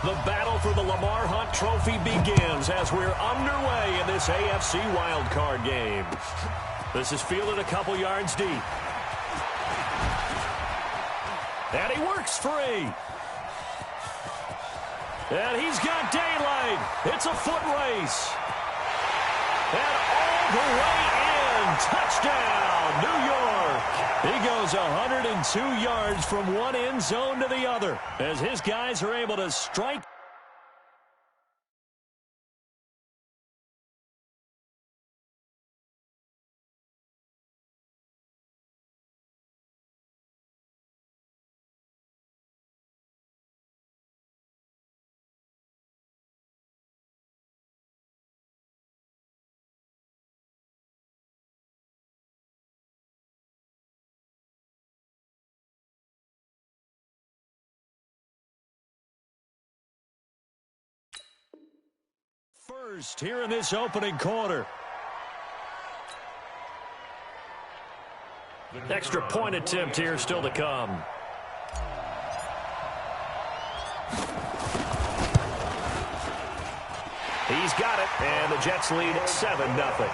The battle for the Lamar Hunt Trophy begins as we're underway in this AFC wildcard game. This is fielded a couple yards deep. And he works free. And he's got daylight. It's a foot race. And all the way in. Touchdown, New York. He goes 102 yards from one end zone to the other as his guys are able to strike. First here in this opening quarter. Extra point attempt here still to come. He's got it, and the Jets lead 7-0.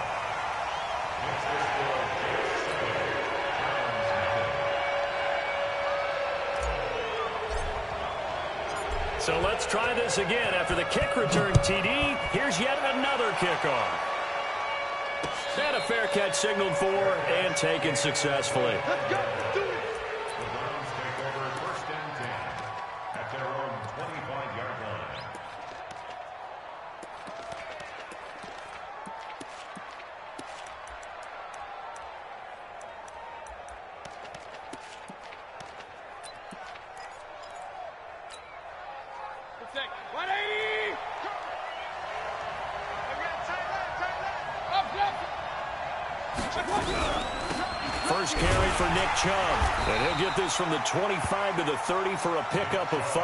So let's try this again. After the kick return TD, here's yet another kickoff. And a fair catch signaled for and taken successfully. Let's go. Do it. The Browns take over first and 10 at their own 25-yard line. Protect. 180. First carry for Nick Chubb. And he'll get this from the 25 to the 30 for a pickup of 5.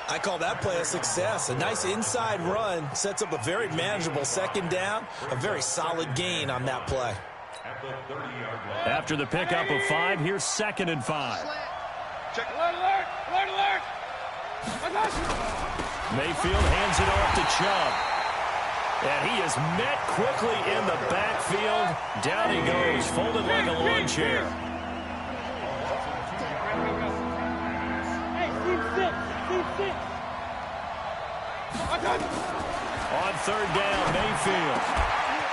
I call that play a success. A nice inside run sets up a very manageable second down. A very solid gain on that play. After the pickup of 5, here's 2nd and 5. Check. Alert, alert, alert. Mayfield hands it off to Chubb. And he is met quickly in the backfield. Down he goes, folded like a lawn chair. Hey, team 6. On 3rd down, Mayfield.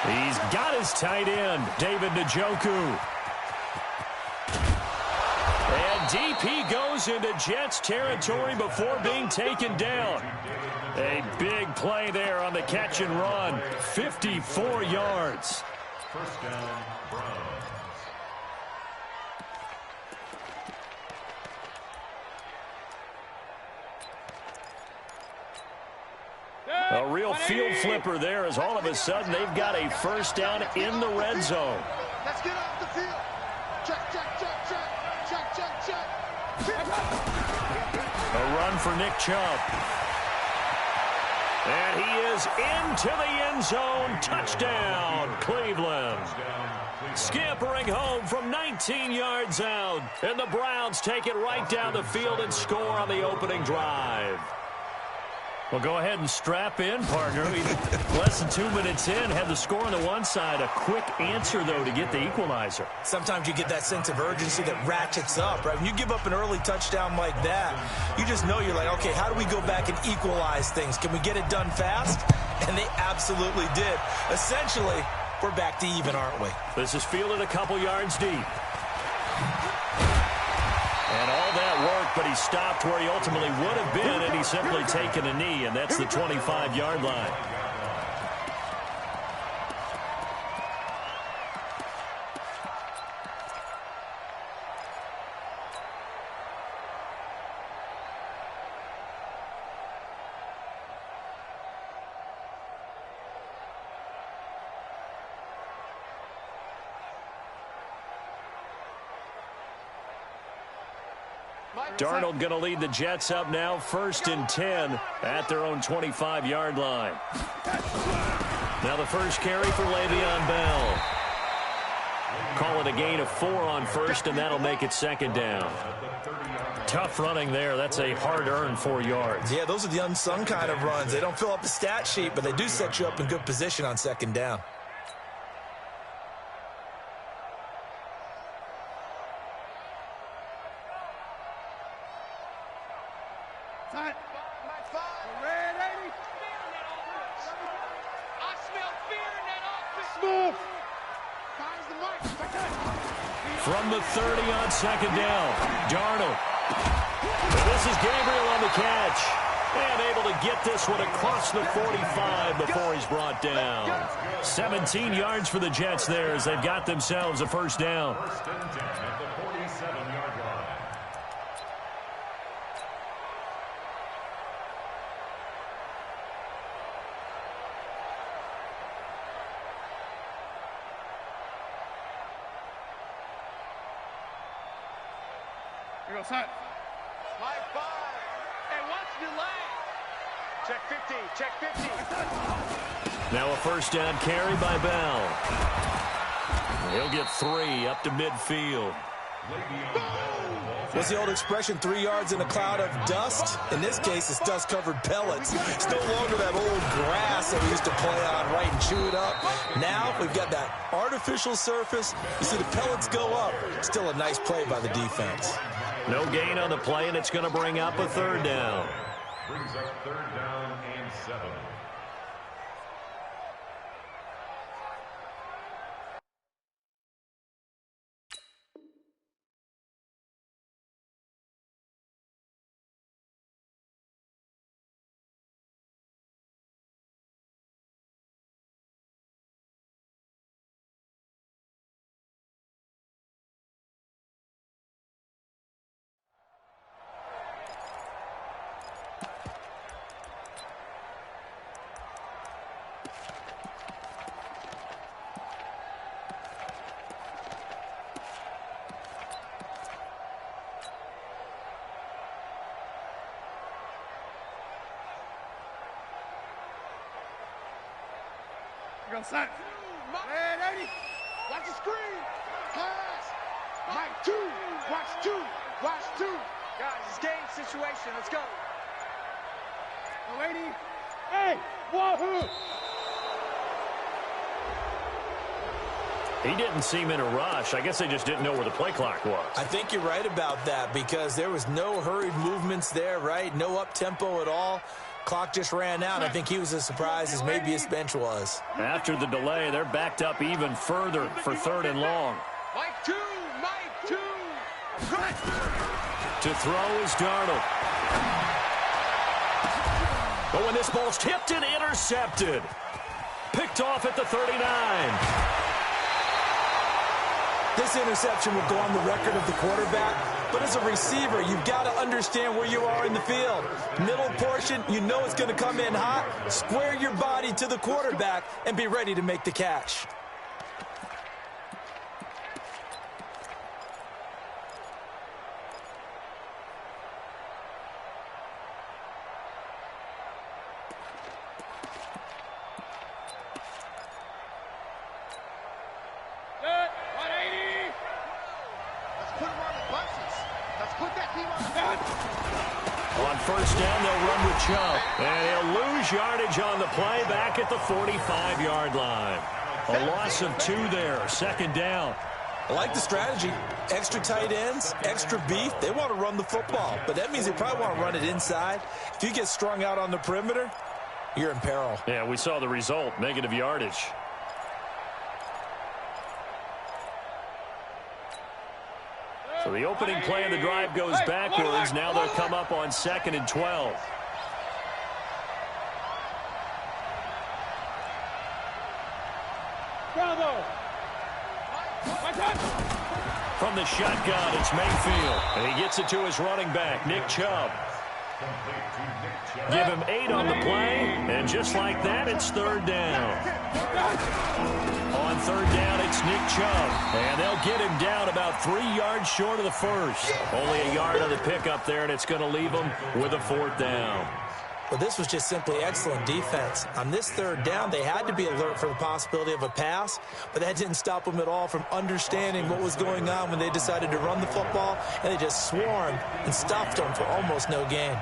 He's got his tight end, David Njoku. And deep he goes into Jets territory before being taken down. A big play there on the catch and run. 54 yards. First down, Browns. A real field flipper there as all of a sudden they've got a first down in the red zone. Let's get off the field. Check, check, check, check. Check, check, check. A run for Nick Chubb. And he is into the end zone. Touchdown, Cleveland. Scampering home from 19 yards out. And the Browns take it right down the field and score on the opening drive. Well, go ahead and strap in, partner. Less than 2 minutes in, had the score on the one side. A quick answer, though, to get the equalizer. Sometimes you get that sense of urgency that ratchets up, right? When you give up an early touchdown like that, you just know you're like, okay, how do we go back and equalize things? Can we get it done fast? And they absolutely did. Essentially, we're back to even, aren't we? This is fielded a couple yards deep. And all that work, but he stopped where he ultimately would have been, and he's simply taken a knee, and that's the 25-yard line. Darnold going to lead the Jets up now, 1st and 10 at their own 25-yard line. Now the first carry for Le'Veon Bell. Call it a gain of 4 on 1st, and that'll make it 2nd down. Tough running there. That's a hard-earned 4 yards. Yeah, those are the unsung kind of runs. They don't fill up the stat sheet, but they do set you up in good position on second down. Time. Red 80. I smell fear in that office. Move. Fires the mic. From the 30 on second down, Darnold. And this is Gabriel on the catch. And able to get this one across the 45 before he's brought down. 17 yards for the Jets there as they've got themselves a first down. First and 10 at the 47-yard line. Here goes Hunt. Slide 5. Hey, watch the line. Check 50. Check 50. Now a first down carry by Bell. He'll get 3 up to midfield. What's the old expression, 3 yards in a cloud of dust? In this case, it's dust-covered pellets. It's no longer that old grass that we used to play on, right, and chew it up. Now we've got that artificial surface. You see the pellets go up. Still a nice play by the defense. No gain on the play, and it's going to bring up a third down. Brings up third down and 7. Here goes Hunt. Red 80. Watch the screen. Pass. Mike 2. Watch 2. Watch 2. Guys, it's game situation. Let's go. No 80. Hey, wahoo. He didn't seem in a rush. I guess they just didn't know where the play clock was. I think you're right about that because there was no hurried movements there, right? No up-tempo at all. Clock just ran out. I think he was as surprised as maybe his bench was. After the delay, they're backed up even further for third and long. Mike 2. Mike 2. To throw is Darnold. But when this ball's tipped and intercepted. Picked off at the 39. This interception will go on the record of the quarterback, but as a receiver, you've got to understand where you are in the field. Middle portion, you know it's going to come in hot. Square your body to the quarterback and be ready to make the catch. On first down, they'll run with Chubb. And he'll lose yardage on the play back at the 45-yard line. A loss of 2 there, second down. I like the strategy. Extra tight ends, extra beef. They want to run the football, but that means they probably want to run it inside. If you get strung out on the perimeter, you're in peril. Yeah, we saw the result, negative yardage. So the opening play of the drive goes backwards. Now they'll come up on 2nd and 12. Bravo. From the shotgun, it's Mayfield. And he gets it to his running back, Nick Chubb. Give him 8 on the play. And just like that, it's third down. On third down, it's Nick Chubb. And they'll get him down about 3 yards short of the first. Only a yard on the pickup there, and it's going to leave him with a 4th down. Well, this was just simply excellent defense. On this third down, they had to be alert for the possibility of a pass, but that didn't stop them at all from understanding what was going on when they decided to run the football, and they just swarmed and stuffed them for almost no gain.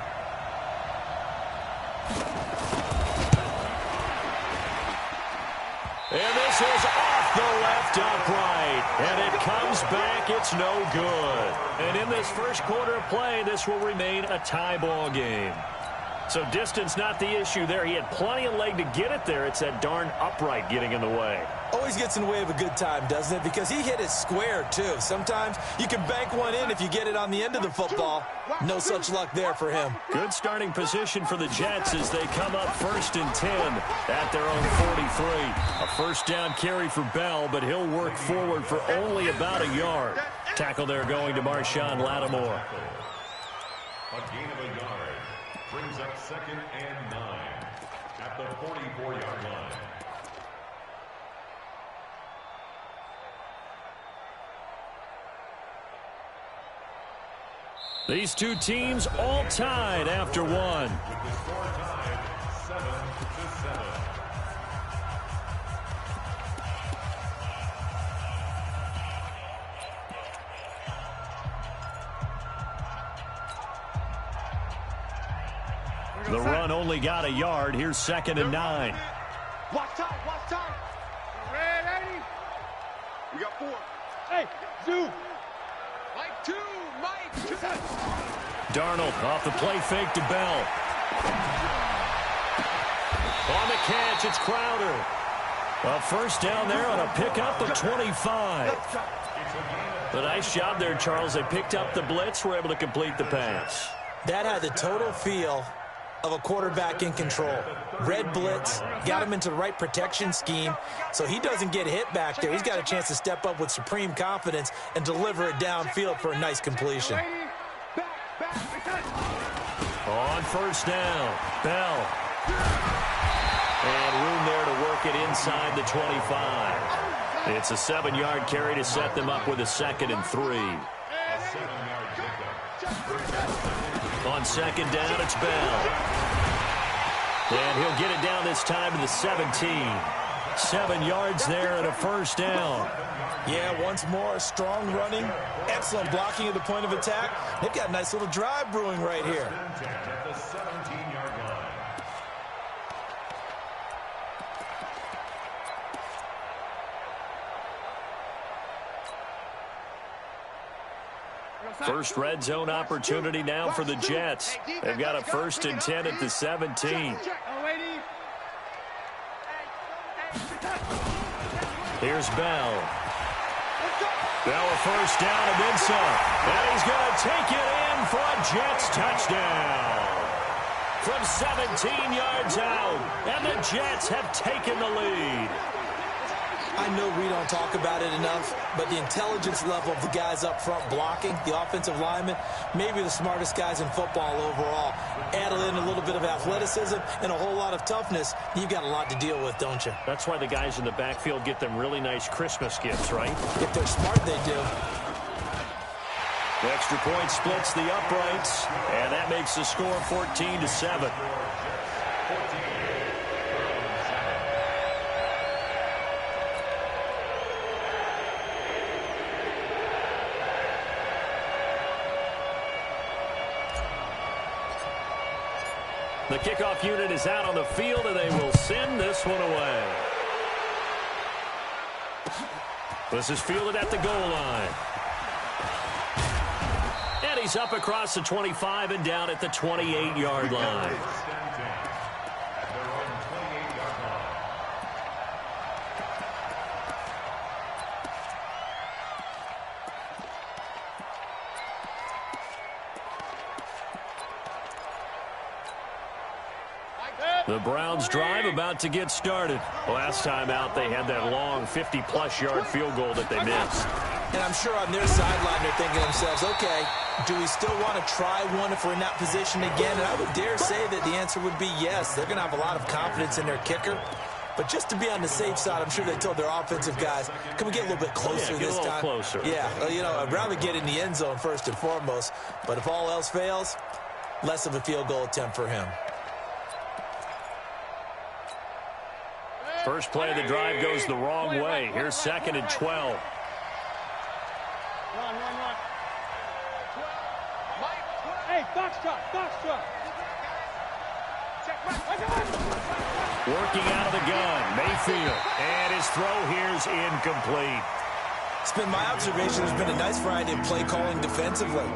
And this is off the left upright. And it comes back. It's no good. And in this first quarter of play, this will remain a tie ball game. So distance not the issue there. He had plenty of leg to get it there. It's that darn upright getting in the way. Always gets in the way of a good time, doesn't it? Because he hit it square, too. Sometimes you can bank one in if you get it on the end of the football. No such luck there for him. Good starting position for the Jets as they come up 1st and 10 at their own 43. A first down carry for Bell, but he'll work forward for only about a yard. Tackle there going to Marshawn Lattimore. A gain of a yard brings up 2nd and 9 at the 44-yard line. These two teams all tied after one. With the score tied 7-7. The run only got a yard. Here's 2nd and 9. Watch time, watch time. Ready? We got 4. Hey, Zoo. Mike 2, Mike 2. Darnold off the play fake to Bell. On the catch, it's Crowder. A first down there on a pickup of 25. A nice job there, Charles. They picked up the blitz, were able to complete the pass. That had the total feel of a quarterback in control. Red blitz, got him into the right protection scheme, so he doesn't get hit back there. He's got a chance to step up with supreme confidence and deliver it downfield for a nice completion. On first down, Bell. And room there to work it inside the 25. It's a 7-yard carry to set them up with a 2nd and 3. On 2nd down, it's Bell. And he'll get it down this time to the 17. 7 yards there and a first down. Yeah, once more, strong running, excellent blocking at the point of attack. They've got a nice little drive brewing right here. At the 17-yard line. First red zone opportunity now for the Jets. They've got a 1st and 10 at the 17. Here's Bell. Bell a first down and then some. And he's going to take it in for a Jets touchdown. From 17 yards out. And the Jets have taken the lead. I know we don't talk about it enough, but the intelligence level of the guys up front blocking, the offensive linemen, maybe the smartest guys in football overall. Add in a little bit of athleticism and a whole lot of toughness, you've got a lot to deal with, don't you? That's why the guys in the backfield get them really nice Christmas gifts, right? If they're smart, they do. The extra point splits the uprights, and that makes the score 14-7. The kickoff unit is out on the field, and they will send this one away. This is fielded at the goal line. And he's up across the 25 and down at the 28-yard line. The Browns drive about to get started. Last time out, they had that long 50-plus yard field goal that they missed. And I'm sure on their sideline, they're thinking to themselves, okay, do we still want to try one if we're in that position again? And I would dare say that the answer would be yes. They're going to have a lot of confidence in their kicker. But just to be on the safe side, I'm sure they told their offensive guys, can we get a little bit closer this time? Closer. Yeah, you know, I'd rather get in the end zone first and foremost. But if all else fails, less of a field goal attempt for him. First play of the drive goes the wrong way. Here's 2nd and 12. Run. Hey, box truck. Working out of the gun, Mayfield. And his throw here's incomplete. It's been my observation there's been a nice variety of play calling defensively.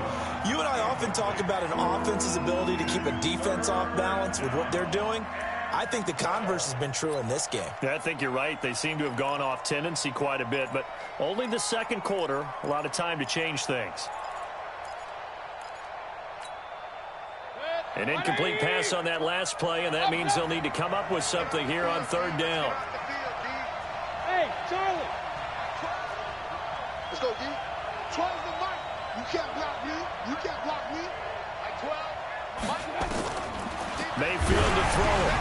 You and I often talk about an offense's ability to keep a defense off balance with what they're doing. I think the converse has been true in this game. Yeah, I think you're right. They seem to have gone off tendency quite a bit, but only the second quarter, a lot of time to change things. An incomplete pass on that last play, and that means they'll need to come up with something here on 3rd down. Hey, Charlie. Let's go, D. 12 the mic. You can't block me. Like 12. Mayfield to throw it.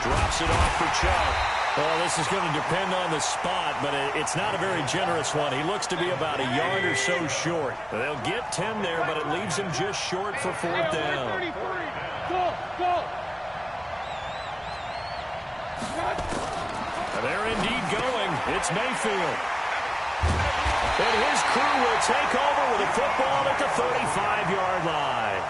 Drops it off for Chubb. Well, this is going to depend on the spot, but it's not a very generous one. He looks to be about a yard or so short. They'll get 10 there, but it leaves him just short for 4th down. Go. They're indeed going. It's Mayfield. And his crew will take over with a football at the 35-yard line.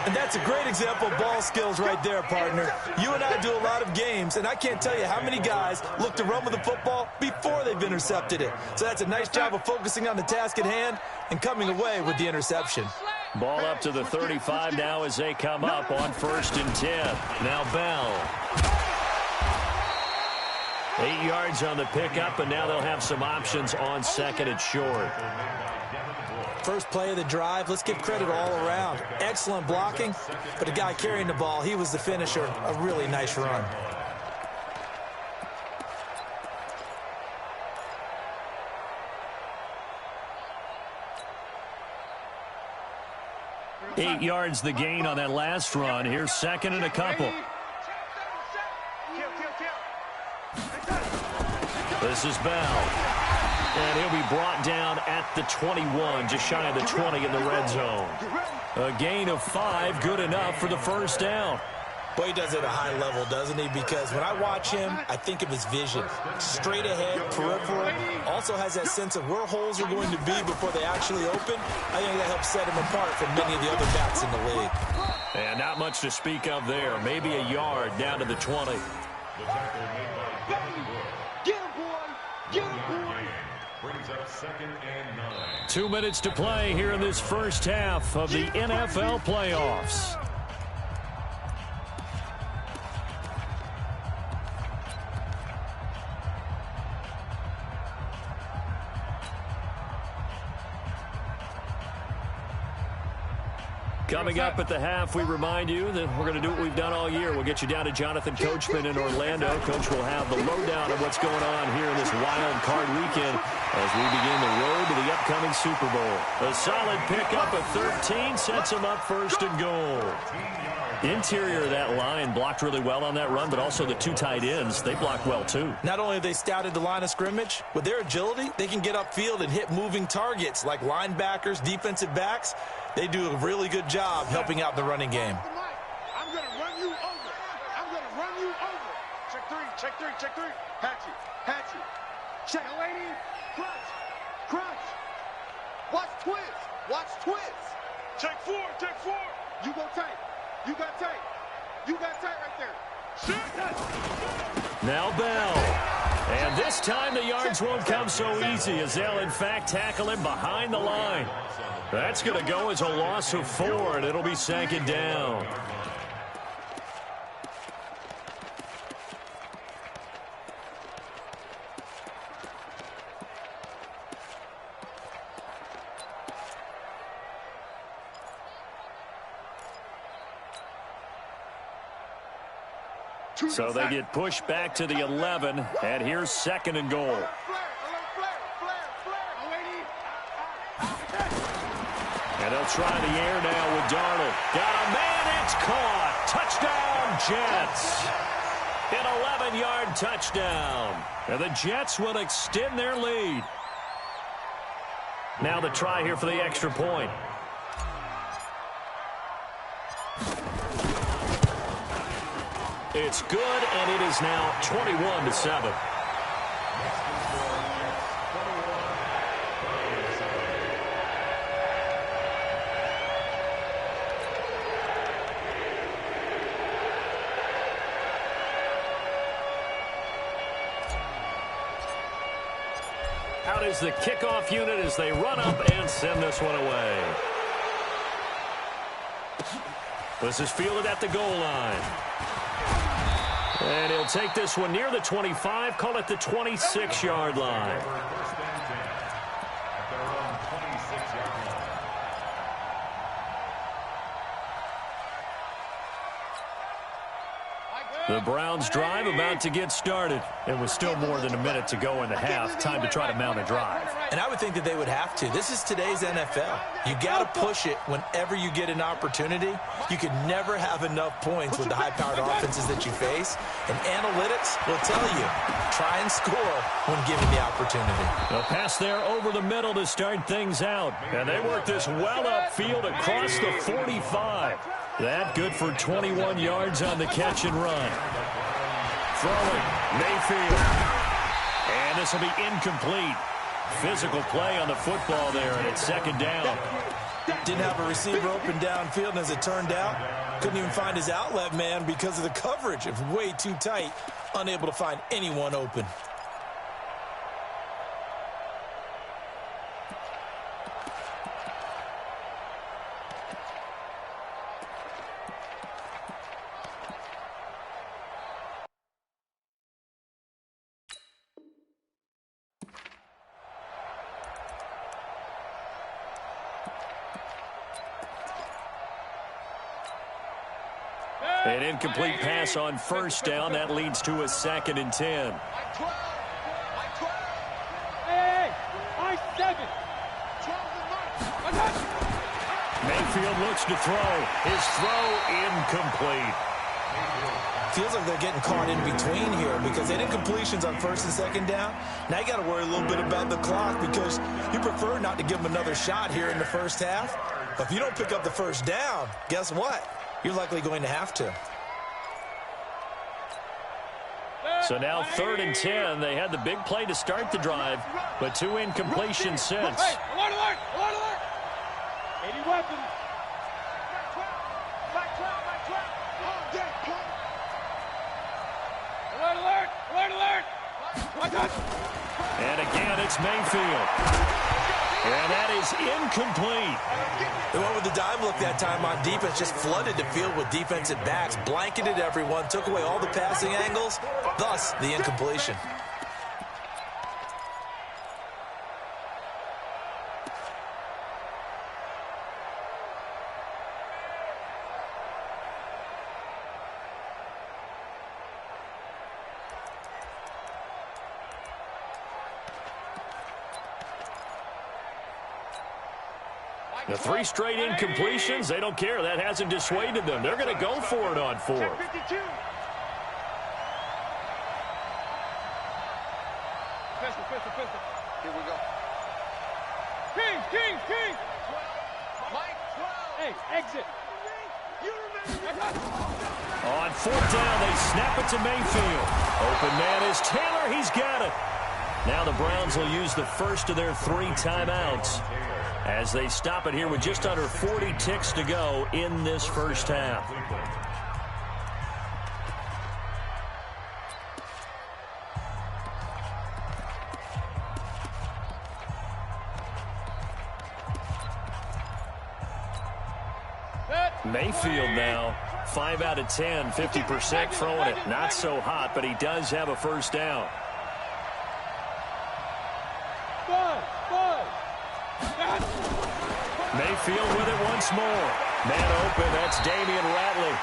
And that's a great example of ball skills right there, partner. You and I do a lot of games, and I can't tell you how many guys look to run with the football before they've intercepted it. So that's a nice job of focusing on the task at hand and coming away with the interception. Ball up to the 35 now as they come up on 1st and 10. Now Bell. 8 yards on the pickup, and now they'll have some options on 2nd and short. First play of the drive, let's give credit all around. Excellent blocking, but the guy carrying the ball, he was the finisher. A really nice run. Eight yards the gain on that last run. Here's 2nd and a couple. This is Bell. And he'll be brought down at the 21, just shy of the 20 in the red zone. A gain of 5, good enough for the 1st down. Boy, he does it at a high level, doesn't he? Because when I watch him, I think of his vision. Straight ahead, peripheral. Also has that sense of where holes are going to be before they actually open. I think that helps set him apart from many of the other backs in the league. And not much to speak of there. Maybe a yard down to the 20. Get him, boy. Brings up 2nd and 9. 2 minutes to play here in this first half of the NFL playoffs. Coming up at the half, we remind you that we're going to do what we've done all year. We'll get you down to Jonathan Coachman in Orlando. Coach will have the lowdown of what's going on here in this wild card weekend as we begin the road to the upcoming Super Bowl. A solid pickup of 13 sets him up 1st and goal. Interior of that line blocked really well on that run, but also the 2 tight ends, they blocked well too. Not only have they scouted the line of scrimmage, with their agility, they can get upfield and hit moving targets like linebackers, defensive backs. They do a really good job helping out the running game. I'm going to run you over. Check three. Hatch it. Check. Lady. Crunch. Watch twist. Check four. You go tight. You got tight right there. Shoot. Now Bell. And this time the yards won't come so easy as they'll in fact tackle him behind the line. That's going to go as a loss of 4, and it'll be 2nd down. So they get pushed back to the 11, and here's 2nd and goal. And they'll try the air now with Darnold. Got a man, it's caught. Touchdown, Jets. An 11-yard touchdown. And the Jets will extend their lead. Now the try here for the extra point. It's good, and it is now 21-7. Out is the kickoff unit as they run up and send this one away. This is fielded at the goal line. And he'll take this one near the 25, call it the 26-yard line. The Browns drive about to get started. It was still more than a minute to go in the half. Time to try to mount a drive. And I would think that they would have to. This is today's NFL. You got to push it whenever you get an opportunity. You can never have enough points with the high-powered offenses that you face. And analytics will tell you, try and score when given the opportunity. A pass there over the middle to start things out. And they work this well upfield across the 45. That good for 21 yards on the catch and run. Throwing, Mayfield. And this will be incomplete. Physical play on the football there, and it's second down. Didn't have a receiver open downfield, and as it turned out, couldn't even find his outlet man because of the coverage. It was way too tight, unable to find anyone open. An incomplete pass on first down. That leads to a 2nd and 10. Mayfield looks to throw. His throw incomplete. Feels like they're getting caught in between here because they did incompletions on 1st and 2nd down. Now you got to worry a little bit about the clock because you prefer not to give them another shot here in the first half. But if you don't pick up the first down, guess what? You're likely going to have to. So now 3rd and 10. They had the big play to start the drive, but 2 incompletions since. Hey, alert, alert, alert, alert. 80 weapons. Back 12. Alert, alert, alert, alert. And again, it's Mayfield. And that is incomplete. They went with the dime look that time on defense, just flooded the field with defensive backs, blanketed everyone, took away all the passing angles, thus the incompletion. The 3 straight incompletions, they don't care. That hasn't dissuaded them. They're going to go for it on 4th. Pistol. Here we go. King. Mike, 12. Hey, exit. On 4th down, they snap it to Mayfield. Open man is Taylor. He's got it. Now the Browns will use the first of their 3 timeouts as they stop it here with just under 40 ticks to go in this first half. Mayfield now, 5 out of 10, 50% throwing it. Not so hot, but he does have a first down. Mayfield with it once more. Man open, that's Damian Ratley.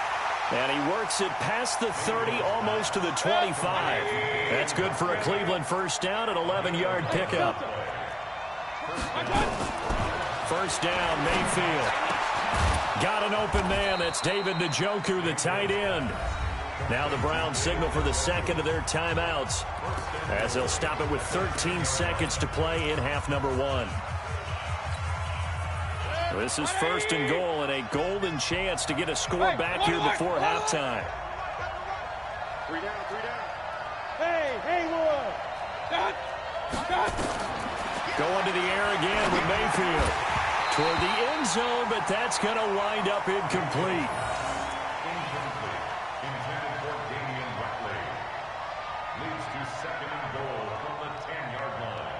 And he works it past the 30, almost to the 25. That's good for a Cleveland first down, an 11-yard pickup. First down, Mayfield. Got an open man. That's David Njoku, the tight end. Now the Browns signal for the second of their timeouts as they'll stop it with 13 seconds to play in half number 1. This is 1st and goal and a golden chance to get a score back here before halftime. Three down, three down. Hey, Haywood. Going to the air again with Mayfield. Toward the end zone, but that's going to wind up incomplete. Incomplete. Intended for Damian Buckley. Leads to second and goal from the 10-yard line.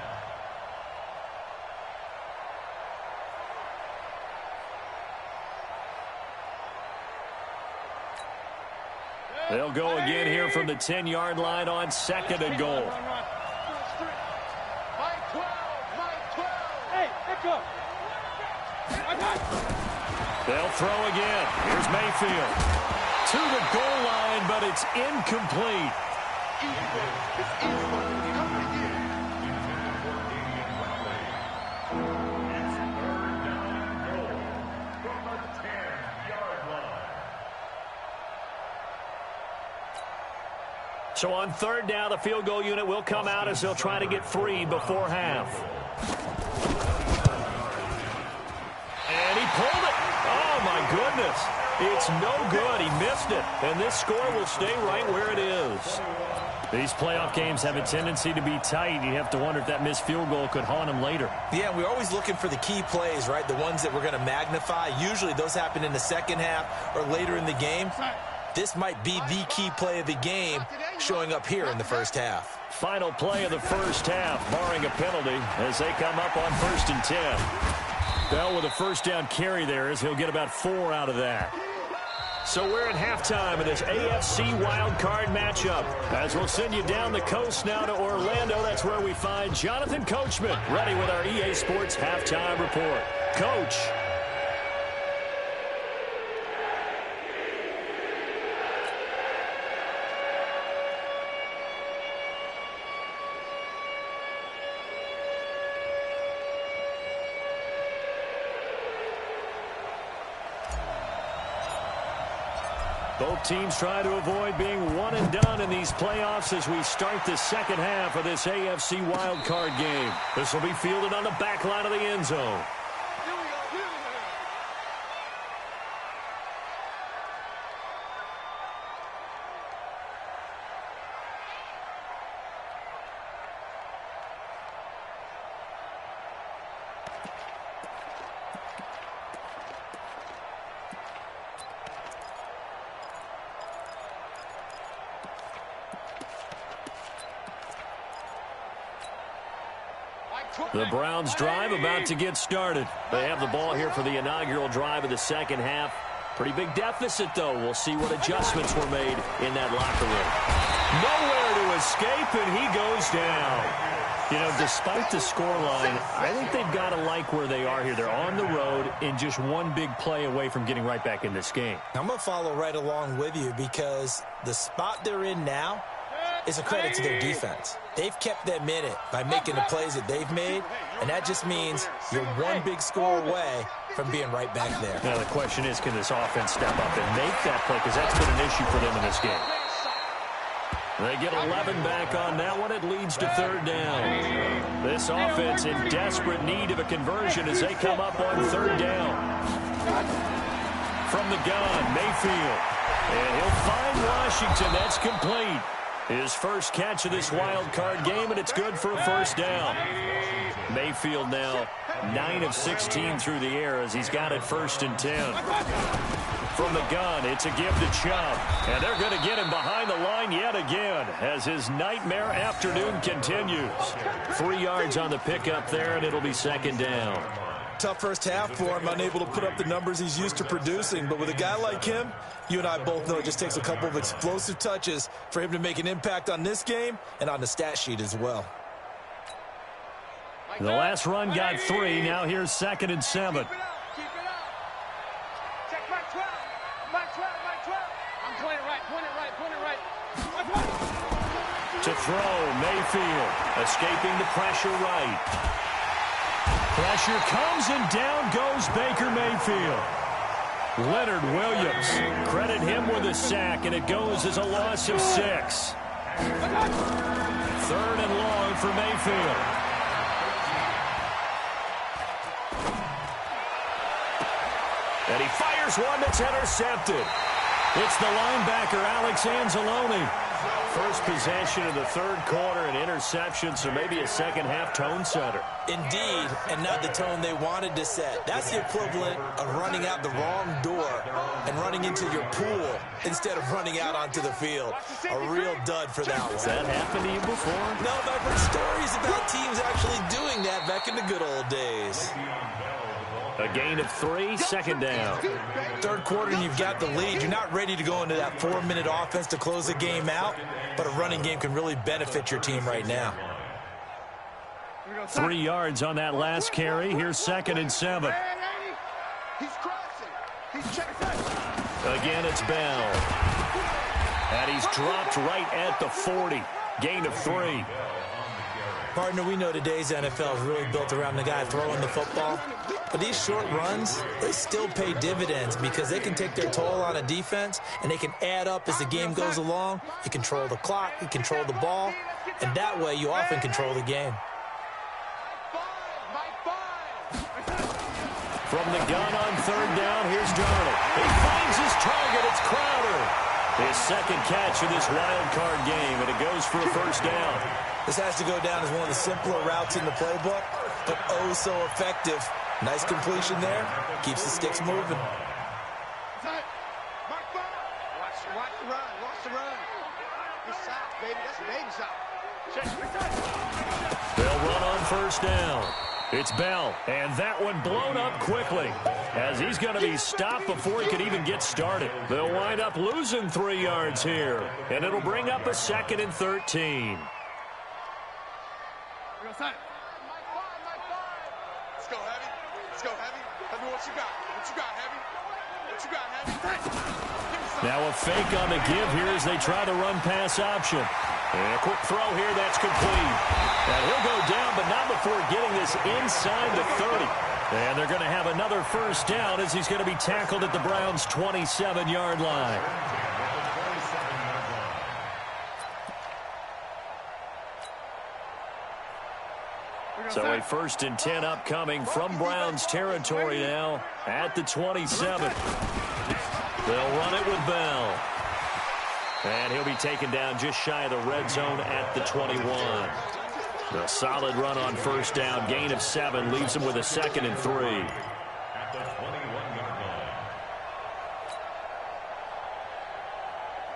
They'll go again here from the 10-yard line on second and goal. Mike 12, Mike 12. Hey, pick up. They'll throw again. Here's Mayfield. To the goal line, but it's incomplete. So on third down, the field goal unit will come out as they'll try to get 3 before half. And he pulled it. Oh, my goodness. It's no good. He missed it. And this score will stay right where it is. These playoff games have a tendency to be tight. You have to wonder if that missed field goal could haunt him later. Yeah, we're always looking for the key plays, right? The ones that we're going to magnify. Usually those happen in the second half or later in the game. This might be the key play of the game showing up here in the first half. Final play of the first half, barring a penalty, as they come up on 1st and 10. Bell with a first down carry there as he'll get about 4 out of that. So we're at halftime of this AFC wildcard matchup. As we'll send you down the coast now to Orlando, that's where we find Jonathan Coachman ready with our EA Sports halftime report. Coach. Both teams try to avoid being one and done in these playoffs as we start the second half of this AFC wildcard game. This will be fielded on the back line of the end zone. The Browns drive about to get started. They have the ball here for the inaugural drive of the second half. Pretty big deficit, though. We'll see what adjustments were made in that locker room. Nowhere to escape, and he goes down. You know, despite the scoreline, I think they've got to like where they are here. They're on the road and just one big play away from getting right back in this game. I'm going to follow right along with you because the spot they're in now is a credit to their defense. They've kept them in it by making the plays that they've made, and that just means you're one big score away from being right back there. Now, the question is, can this offense step up and make that play? Because that's been an issue for them in this game. They get 11 back on that one. It leads to third down. This offense in desperate need of a conversion as they come up on third down. From the gun, Mayfield. And he'll find Washington. That's complete. His first catch of this wild card game, and it's good for a first down. Mayfield now 9 of 16 through the air as he's got it 1st and 10. From the gun, it's a give to Chubb. And they're going to get him behind the line yet again as his nightmare afternoon continues. 3 yards on the pickup there, and it'll be second down. Tough first half for him, unable to put up the numbers he's used to producing. But with a guy like him, you and I both know it just takes a couple of explosive touches for him to make an impact on this game and on the stat sheet as well. The last run got 3. Now here's 2nd and 7. Keep it up. Check Mike 12. Mike 12, Mike 12. I'm pointing right, pointing right. Mike 12. To throw, Mayfield escaping the pressure right. Pressure comes and down goes Baker Mayfield. Leonard Williams, credit him with a sack, and it goes as a loss of 6. 3rd and long for Mayfield. And he fires one that's intercepted. It's the linebacker, Alex Anzalone. First possession of the third quarter, an interception, so maybe a second-half tone setter. Indeed, and not the tone they wanted to set. That's the equivalent of running out the wrong door and running into your pool instead of running out onto the field. A real dud for that one. Has that happened to you before? No, but I've heard stories about teams actually doing that back in the good old days. A gain of 3, second down. Third quarter, and you've got the lead. You're not ready to go into that 4-minute offense to close the game out, but a running game can really benefit your team right now. 3 yards on that last carry. Here's 2nd and 7. He's crossing. He's checking. Again, it's Bell. And he's dropped right at the 40. Gain of 3. Partner, we know today's NFL is really built around the guy throwing the football. But these short runs, they still pay dividends because they can take their toll on a defense and they can add up as the game goes along. You control the clock, you control the ball, and that way you often control the game. From the gun on 3rd down, here's Darnold. He finds his target. It's Crowder. His second catch of this wild card game, and it goes for a first down. This has to go down as one of the simpler routes in the playbook, but oh so effective. Nice completion there. Keeps the sticks moving. Watch the run. Watch the run. Good shot, baby. That's a baby shot. They'll run on first down. It's Bell, and that one blown up quickly as he's going to be stopped before he could even get started. They'll wind up losing 3 yards here, and it'll bring up a 2nd and 13. Let's go, Heavy. Let's go, Heavy. Heavy, what you got? What you got, Heavy? What you got, Heavy? Now a fake on the give here as they try the run-pass option. And a quick throw here, that's complete. And he'll go down, but not before getting this inside the 30. And they're going to have another first down as he's going to be tackled at the Browns' 27-yard line. So a 1st and 10 upcoming from Browns territory now at the 27. They'll run it with Bell. And he'll be taken down just shy of the red zone at the 21. A solid run on first down. Gain of 7 leaves him with a 2nd and 3. At the 21-yard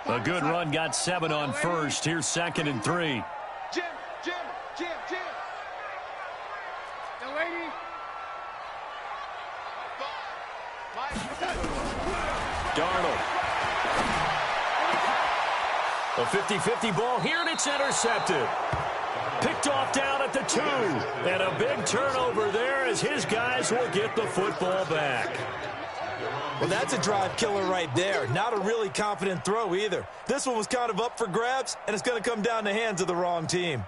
line. A good run got 7 on first. Here's 2nd and 3. Jim. Young lady. Darnold. A 50-50 ball here, and it's intercepted. Picked off down at the 2. And a big turnover there as his guys will get the football back. Well, that's a drive killer right there. Not a really confident throw either. This one was kind of up for grabs, and it's going to come down the hands of the wrong team.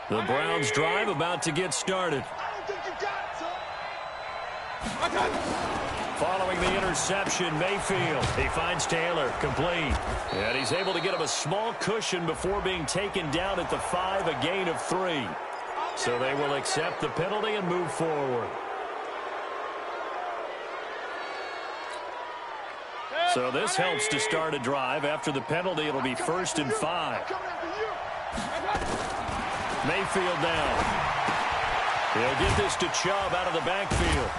The Browns drive about to get started. I don't think you got it, son. Following the interception, Mayfield. He finds Taylor, complete. And he's able to get him a small cushion before being taken down at the 5, a gain of 3. So they will accept the penalty and move forward. So this helps to start a drive. After the penalty, it'll be 1st and 5. Mayfield down. He'll get this to Chubb out of the backfield.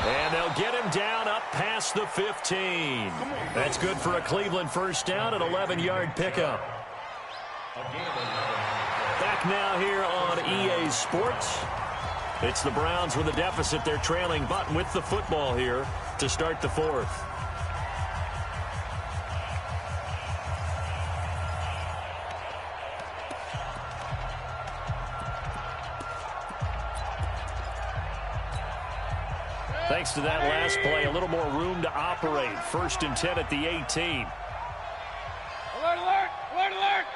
And they'll get him down up past the 15. That's good for a Cleveland first down, an 11-yard pickup. Back now here on EA Sports. It's the Browns with a deficit. They're trailing, but with the football here to start the 4th. Thanks to that last play, a little more room to operate. 1st and 10 at the 18. Alert, alert, alert, alert.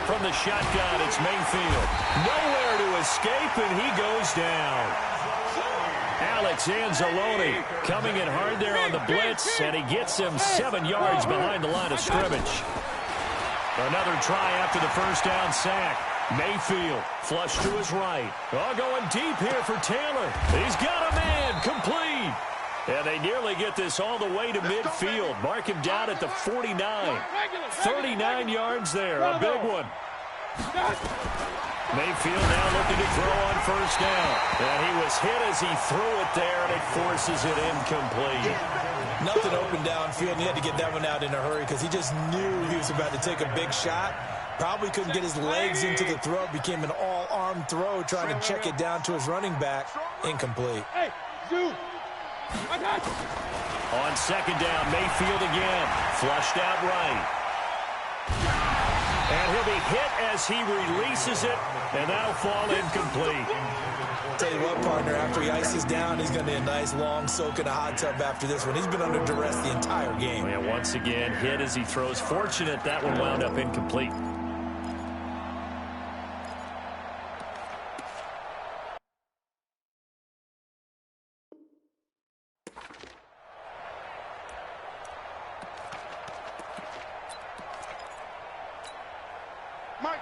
From the shotgun, it's Mayfield. Nowhere to escape, and he goes down. Alex Anzalone coming in hard there on the blitz, and he gets him 7 yards behind the line of scrimmage. Another try after the first down sack. Mayfield flush to his right. Oh, going deep here for Taylor. He's got a man, complete. And they nearly get this all the way to midfield. Mark him down at the 49. 39 yards there, a big one. Mayfield now looking to throw on first down. And he was hit as he threw it there, and it forces it incomplete. Nothing open downfield, and he had to get that one out in a hurry because he just knew he was about to take a big shot. Probably couldn't get his legs into the throw. Became an all-arm throw, trying to check it down to his running back. Incomplete. Hey, Zoo. On second down, Mayfield again. Flushed out right. And he'll be hit as he releases it, and that'll fall incomplete. Tell you what, partner, after he ices down, he's going to be a nice long soak in a hot tub after this one. He's been under duress the entire game. And once again, hit as he throws. Fortunate that one wound up incomplete.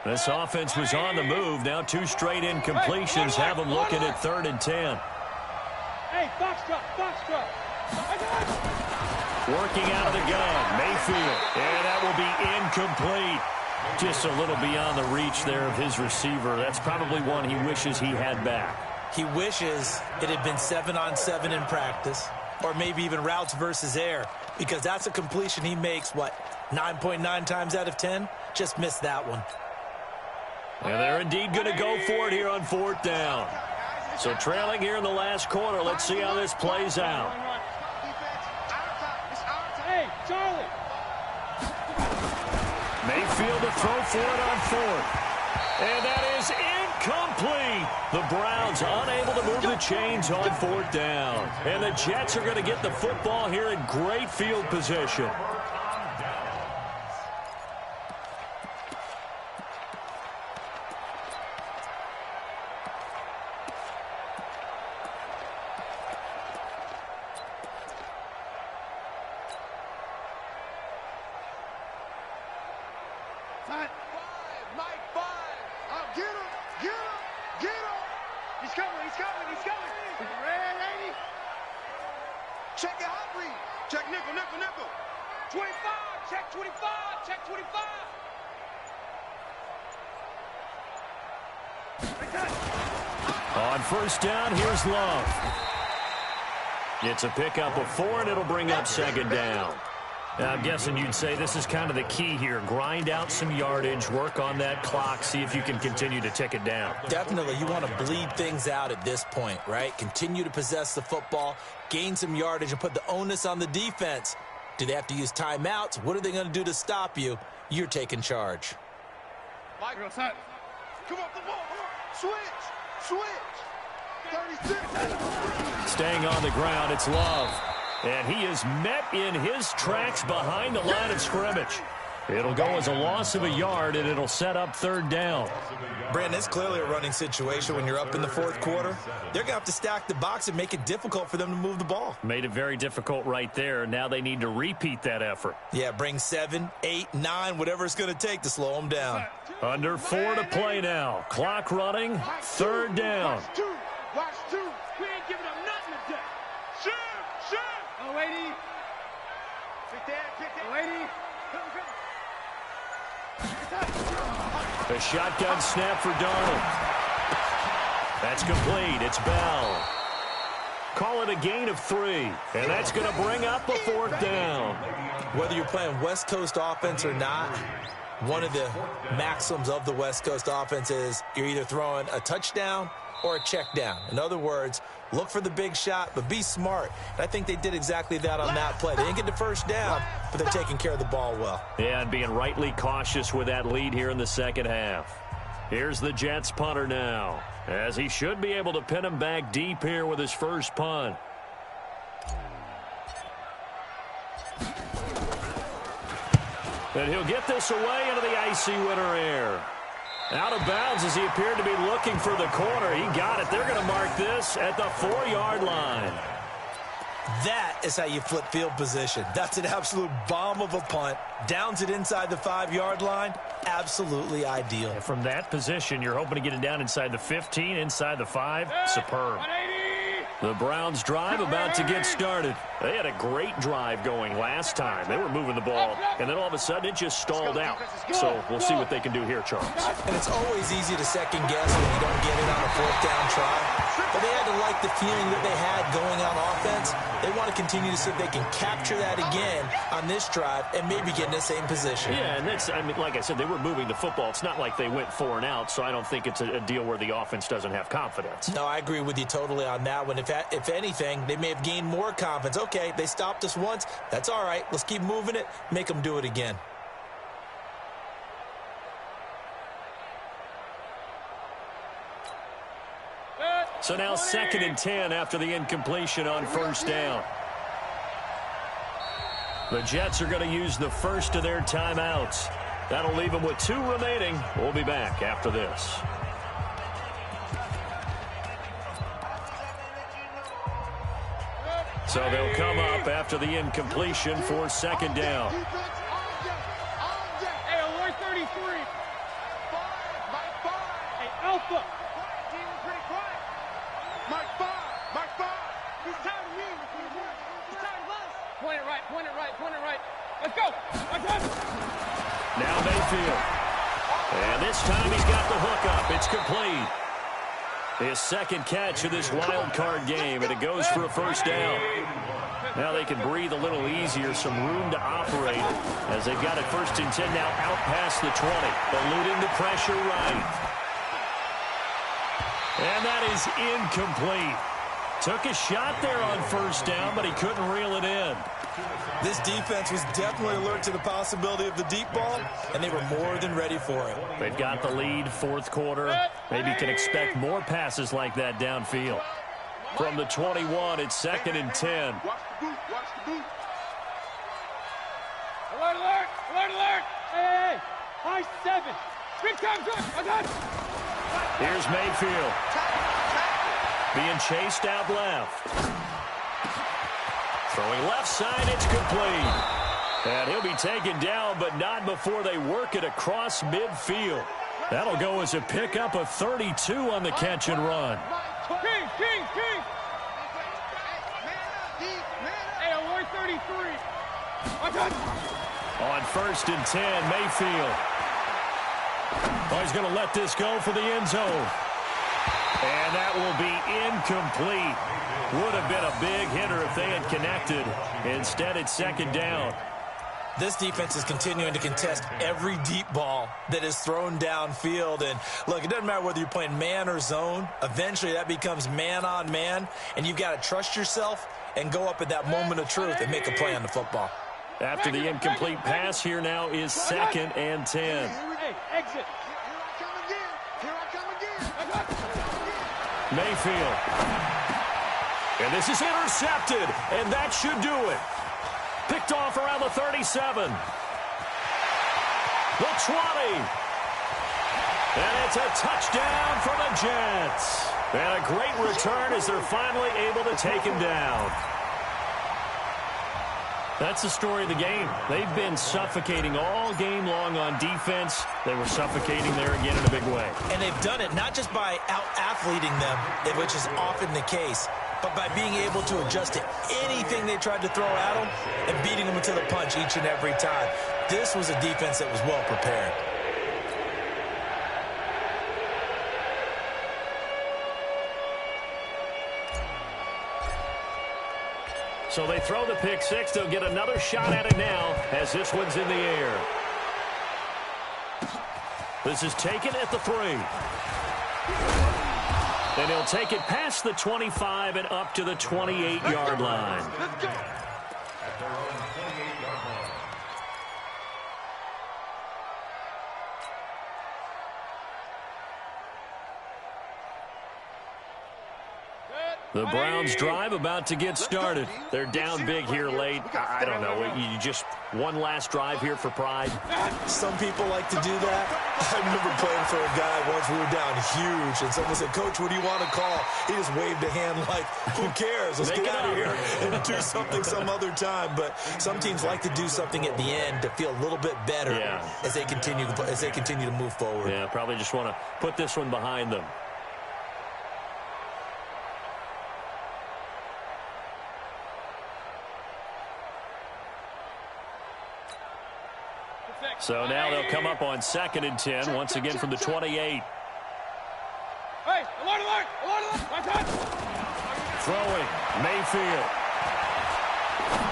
This offense was on the move. Now 2 straight incompletions have them looking at 3rd and 10. Hey, foxtrot. Working out of the gun, Mayfield. And that will be incomplete. Just a little beyond the reach there of his receiver. That's probably one he wishes he had back. He wishes it had been 7-on-7 in practice, or maybe even routes versus air, because that's a completion he makes, 9.9 times out of 10? Just missed that one. And they're indeed going to go for it here on 4th down. So trailing here in the last quarter. Let's see how this plays out. Hey, Charlie. Mayfield to throw for it on 4th. And that is incomplete. The Browns unable to move the chains on 4th down. And the Jets are going to get the football here in great field position. Check your hot read. Check nickel. 25, check 25. On first down, here's Love. It's a pickup of 4, and it'll bring up 2nd down. Now, I'm guessing you'd say this is kind of the key here. Grind out some yardage, work on that clock, see if you can continue to tick it down. Definitely. You want to bleed things out at this point, right? Continue to possess the football, gain some yardage, and put the onus on the defense. Do they have to use timeouts? What are they going to do to stop you? You're taking charge. Mike, come on, the ball. Switch. 36. Staying on the ground, it's Love. And he is met in his tracks behind the line of scrimmage. It'll go as a loss of a yard, and it'll set up 3rd down. Brandon, it's clearly a running situation when you're up in the 4th quarter. They're going to have to stack the box and make it difficult for them to move the ball. Made it very difficult right there. Now they need to repeat that effort. Yeah, bring 7, 8, 9, whatever it's going to take to slow them down. Under 4 to play now. Clock running, 3rd down. Watch 2. We ain't giving up nothing today. Shoot. Oh, lady. Kick that. Lady. A shotgun snap for Darnold. That's complete. It's Bell. Call it a gain of 3. And that's going to bring up a 4th down. Whether you're playing West Coast offense or not, one of the maxims of the West Coast offense is you're either throwing a touchdown or a check down. In other words, look for the big shot, but be smart. And I think they did exactly that on that play. They didn't get the first down, but they're taking care of the ball well. Yeah, and being rightly cautious with that lead here in the second half. Here's the Jets punter now, as he should be able to pin him back deep here with his first punt. And he'll get this away into the icy winter air. Out of bounds as he appeared to be looking for the corner. He got it. They're going to mark this at the 4-yard line. That is how you flip field position. That's an absolute bomb of a punt. Downs it inside the 5-yard line. Absolutely ideal. And from that position, you're hoping to get it down inside the 15, inside the 5. Superb. The Browns drive about to get started. They had a great drive going last time. They were moving the ball, and then all of a sudden it just stalled out. So we'll see what they can do here, Charles. And it's always easy to second guess when you don't get it on a 4th down try. But they had to like the feeling that they had going on offense. They want to continue to see if they can capture that again on this drive and maybe get in the same position. Yeah, and that's, I mean, like I said, they were moving the football. It's not like they went 4 and out, so I don't think it's a deal where the offense doesn't have confidence. No, I agree with you totally on that one. If anything, they may have gained more confidence. Okay, they stopped us once. That's all right. Let's keep moving it. Make them do it again. So now 2nd and 10 after the incompletion on 1st down. The Jets are going to use the first of their timeouts. That'll leave them with 2 remaining. We'll be back after this. So they'll come up after the incompletion for 2nd down. Hey, alert 33. Hey, Alpha. Mike 5. He's tired of me. He's tired of us. Point it right. Let's go. Now Mayfield. And this time he's got the hook up. It's complete. His 2nd catch of this wild card game, and it goes for a 1st down. Now they can breathe a little easier, some room to operate as they've got it 1st and 10 now out past the 20, eluding the pressure right. And that is incomplete. Took a shot there on 1st down, but he couldn't reel it in. This defense was definitely alert to the possibility of the deep ball, and they were more than ready for it. They've got the lead, 4th quarter. Maybe can expect more passes like that downfield. From the 21, it's 2nd and 10. Watch the boot. Alert. Hey. High 7. Big time good. I got it. Here's Mayfield. Being chased out left. Throwing left side, it's complete. And he'll be taken down, but not before they work it across midfield. That'll go as a pickup of 32 on the catch and run. King. Hey, alert 33. I got it. On 1st and 10, Mayfield. Oh, he's going to let this go for the end zone. And that will be incomplete. Would have been a big hitter if they had connected. Instead, it's 2nd down. This defense is continuing to contest every deep ball that is thrown downfield. And, look, it doesn't matter whether you're playing man or zone. Eventually, that becomes man-on-man, and you've got to trust yourself and go up at that moment of truth and make a play on the football. After the incomplete pass, here now is 2nd and 10. Hey, exit. Here I come again. Mayfield. And this is intercepted, and that should do it. Picked off around the 37. The 20. And it's a touchdown for the Jets. And a great return as they're finally able to take him down. That's the story of the game. They've been suffocating all game long on defense. They were suffocating there again in a big way. And they've done it not just by out-athleting them, which is often the case, but by being able to adjust to anything they tried to throw at them and beating them to the punch each and every time. This was a defense that was well prepared. So they throw the pick six. They'll get another shot at it now as this one's in the air. This is taken at the 3. And he'll take it past the 25 and up to the 28-yard line. At their own 28-yard line. The Browns drive about to get started. They're down big here late. I don't know. You just one last drive here for pride. Some people like to do that. I remember playing for a guy once. We were down huge, and someone said, "Coach, what do you want to call?" He just waved a hand like, "Who cares? Let's get out of here and do something some other time." But some teams like to do something at the end to feel a little bit better as they continue to move forward. Yeah, probably just want to put this one behind them. So now they'll come up on 2nd and 10, once again from the 28. Hey, alert! My time! Throwing, Mayfield.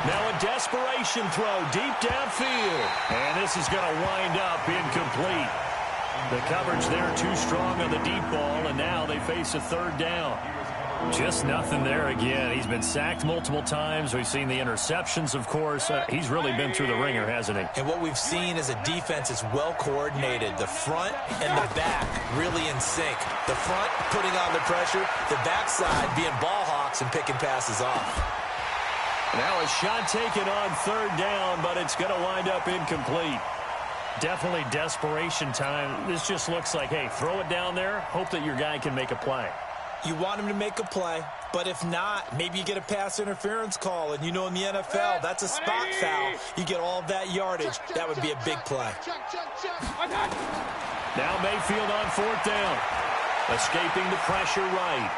Now a desperation throw deep downfield. And this is going to wind up incomplete. The coverage there too strong on the deep ball, and now they face a 3rd down. Just nothing there again. He's been sacked multiple times. We've seen the interceptions, of course. He's really been through the ringer, hasn't he? And what we've seen is a defense that's well coordinated. The front and the back really in sync. The front putting on the pressure, the backside being ball hawks and picking passes off. Now a shot taken on 3rd down, but it's going to wind up incomplete. Definitely desperation time. This just looks like, hey, throw it down there, hope that your guy can make a play. You want him to make a play, but if not, maybe you get a pass interference call, and you know in the NFL, that's a spot foul. You get all of that yardage. That would be a big play. Now Mayfield on 4th down. Escaping the pressure right.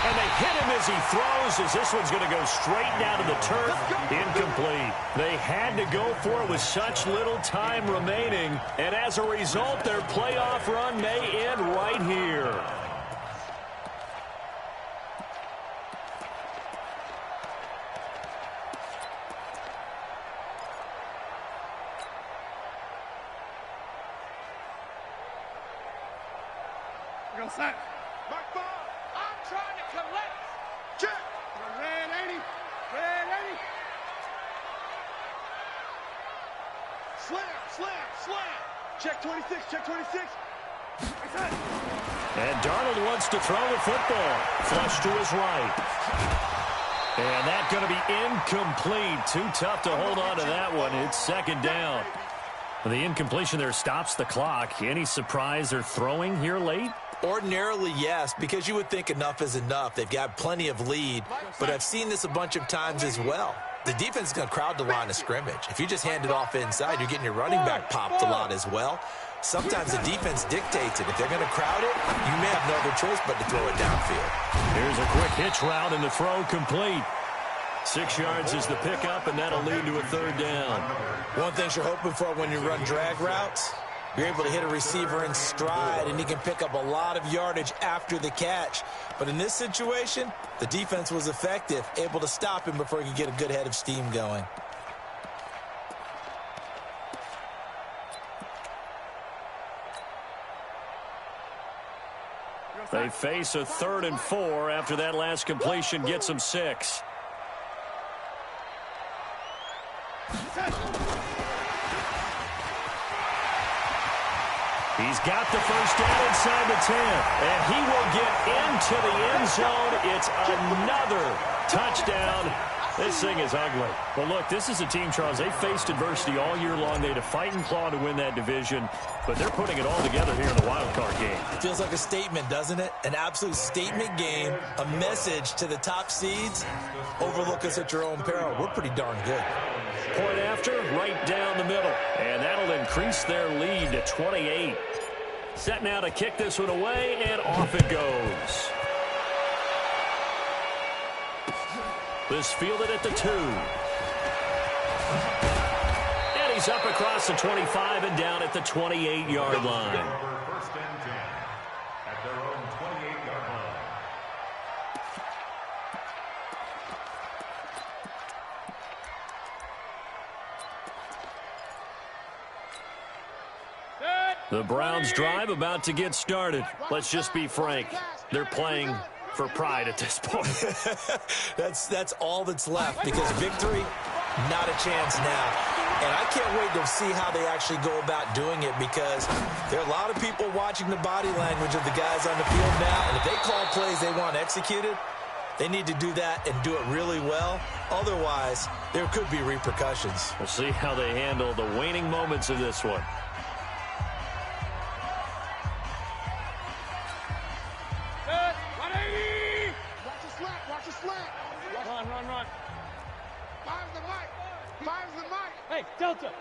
And they hit him as he throws, as this one's going to go straight down to the turf. Incomplete. They had to go for it with such little time remaining, and as a result, their playoff run may end right here. Set. Mark ball. I'm trying to collect. Check. Red 80. Slam. Check 26. And Darnold wants to throw the football. Flush to his right. And that's going to be incomplete. Too tough to hold on to that one. It's 2nd down. The incompletion there stops the clock. Any surprise they're throwing here late? Ordinarily, yes, because you would think enough is enough. They've got plenty of lead, but I've seen this a bunch of times as well. The defense is going to crowd the line of scrimmage. If you just hand it off inside, you're getting your running back popped a lot as well. Sometimes the defense dictates it. If they're going to crowd it, you may have no other choice but to throw it downfield. Here's a quick hitch route, and the throw complete. 6 yards is the pickup, and that'll lead to a 3rd down. One thing you're hoping for when you run drag routes, you're able to hit a receiver in stride, and he can pick up a lot of yardage after the catch. But in this situation, the defense was effective, able to stop him before he could get a good head of steam going. They face a 3rd and 4 after that last completion gets them 6. He's got the 1st down inside the 10, and he will get into the end zone. It's another touchdown. This thing is ugly. Well, look, this is a team, Charles, they faced adversity all year long. They had to fight and claw to win that division, but they're putting it all together here in the wild card game. Feels like a statement, doesn't it? An absolute statement game, a message to the top seeds. Overlook us at your own peril. We're pretty darn good. Point after, right down the middle, and that'll increase their lead to 28. Set now to kick this one away, and off it goes. This fielded at the 2. And he's up across the 25 and down at the 28-yard line. 1st and 10 at their own 28-yard line. The Browns drive about to get started. Let's just be frank. They're playing for pride at this point. That's all that's left, because victory, not a chance now. And I can't wait to see how they actually go about doing it, because there are a lot of people watching the body language of the guys on the field now, and if they call plays they want executed, they need to do that and do it really well. Otherwise, there could be repercussions. We'll see how they handle the waning moments of this one. Good. 180. Watch the slant. Watch the slant. Run. Five's the mic. Hey, Delta.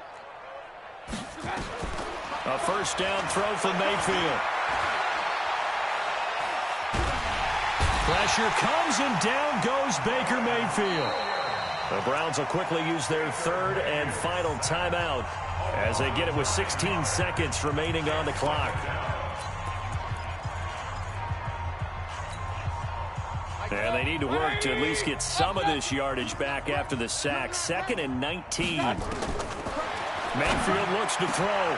A first down throw from Mayfield. Pressure comes, and down goes Baker Mayfield. The Browns will quickly use their third and final timeout as they get it with 16 seconds remaining on the clock. And they need to work to at least get some of this yardage back after the sack. 2nd and 19. Mayfield looks to throw.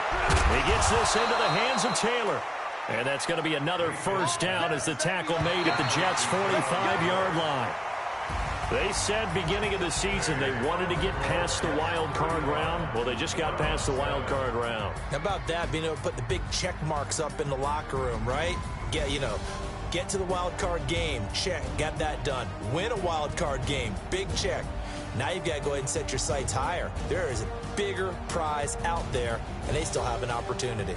He gets this into the hands of Taylor. And that's going to be another first down as the tackle made at the Jets' 45-yard line. They said beginning of the season they wanted to get past the wild card round. Well, they just got past the wild card round. How about that, being able to put the big check marks up in the locker room, right? Get to the wild card game, check, got that done. Win a wild card game, big check. Now you've got to go ahead and set your sights higher. There is a bigger prize out there, and they still have an opportunity.